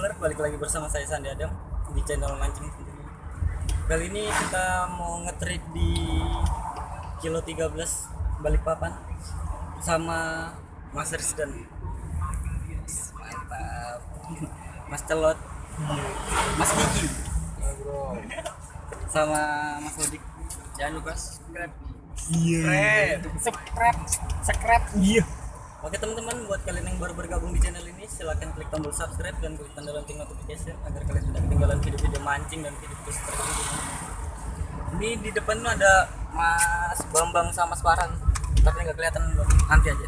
Angler, balik lagi bersama saya Sandi Adam di channel mancing. Kali ini kita mau nge-trip di kilo 13 Balikpapan sama Mas Rizdan. Mantap. Mas Celot, Mas Kiki, sama Mas Odik. Jangan lupa subscribe. Subscribe. Iya. Oke teman-teman, buat kalian yang baru bergabung di channel ini, silahkan klik tombol subscribe dan klik tanda lonceng notification agar kalian tidak ketinggalan video-video mancing dan video terbaru. Ini di depan ada Mas Bambang sama Mas Farhan, tapi nggak kelihatan, nanti aja.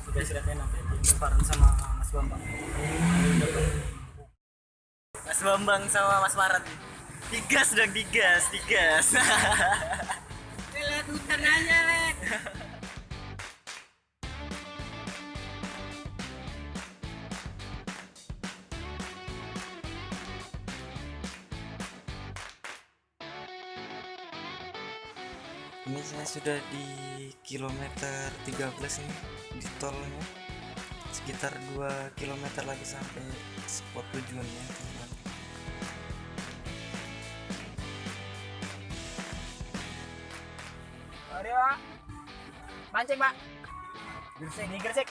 Sudah silahkan nanti aja. Mas Farhan sama Mas Bambang. Mas Bambang sama Mas Farhan. Digas. Lihat hutan aja, Lek. Ini saya sudah di kilometer 13 nih di tolnya, sekitar 2 kilometer lagi sampai spot tujuannya teman-teman. Mari, Pak. Mancing, Pak. Gersik.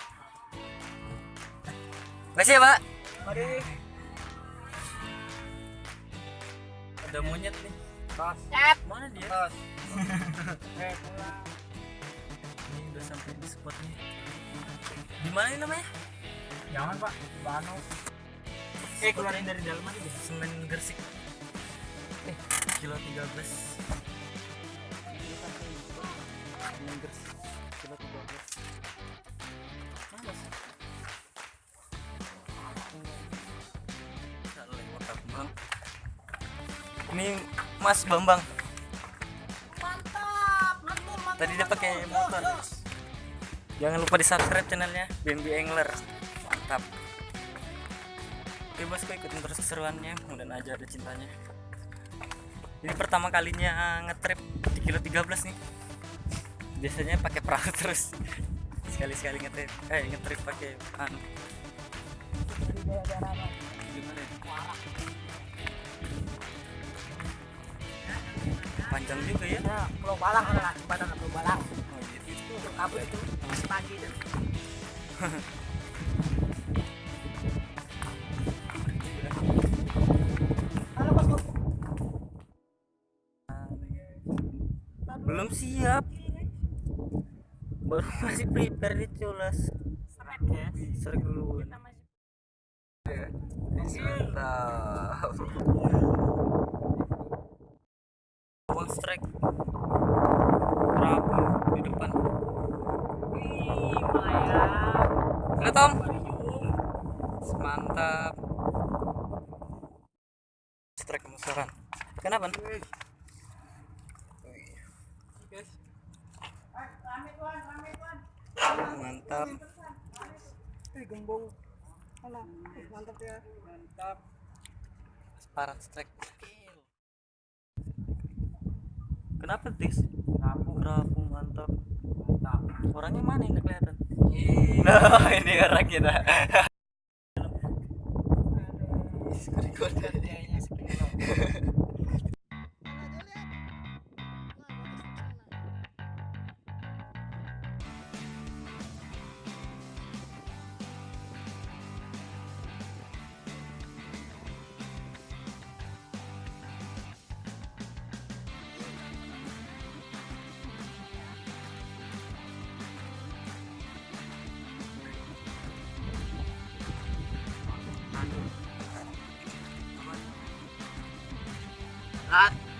Makasih ya Pak. Mari. Ada monyet nih. Tos. Cet. Mana dia? Tos. Pulang. Ini udah sampai di spotnya. Di mana ini namanya? Jangan, Pak. Bano. Keluarin dari dalam aja. Semen Gersik. Kilo 13. Semen Gersik. Kilo 13. Mana sih? Bisa lewat aku, Bang. Ini Mas Bambang. Mantap. Tadi dia pakai motor. Jangan lupa di subscribe channelnya BNB Angler. Mantap. Oke bosku, ikutin terus keseruannya, mudah-mudahan aja ada cintanya. Ini pertama kalinya ngetrip di kilo 13 nih. Biasanya pakai perahu terus. Sekali-sekali ngetrip pakai anu. Gimana ya? Panjang juga ya. Nah, Pulau Balang lah, Badan Pulau Balang. Oh, gitu. Itu kabut itu masih pagi itu. Halo, Bosku. Belum siap. Baru masih prepare di culas. Serak ya. Serik dulu. Kita masih Mantap. One strike. Rabu di depan. Wih, Maya. Halo Tom. Mantap. Strike kemusaran. Kenapa? Mantap. Gembong. Mantap ya. Mantap. Parah strike. Kenapa Tis? Kerapu mantap. Orangnya mana ini kelihatan? Nah, ini orang kita.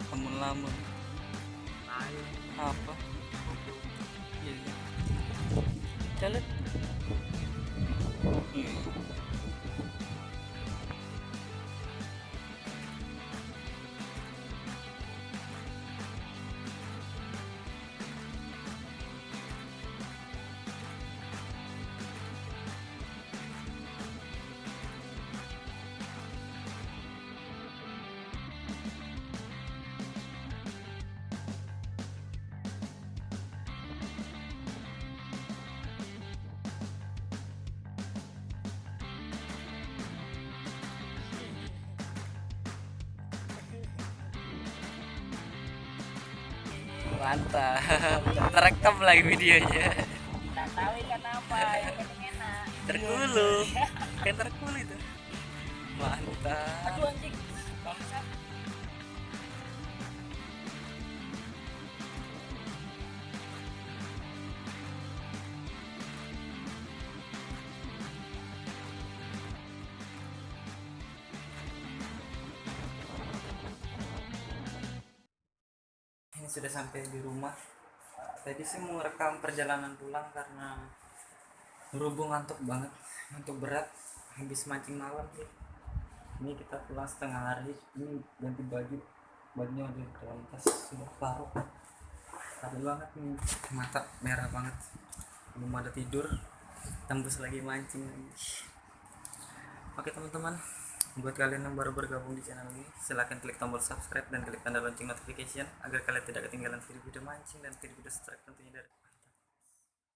Kamu lamun. Apa? Iya. Jalan. Mantap. Terekam lagi videonya. Tak tahu ikan apa yang penting enak. Tergulung. Kan tergulung itu. Mantap. Aduh anjing. Bangsat. Ini sudah sampai di rumah. Tadi sih mau rekam perjalanan pulang karena berhubung ngantuk banget, ngantuk berat habis mancing malam sih. Ini kita pulang setengah hari, ini ganti baju, bajunya udah di dalam tas, sudah parut, parut banget nih, mata merah banget, belum ada tidur, tembus lagi mancing lagi. Oke teman-teman, buat kalian yang baru bergabung di channel ini, silahkan klik tombol subscribe dan klik tanda lonceng notification agar kalian tidak ketinggalan video-video mancing dan video-video strike tentunya dari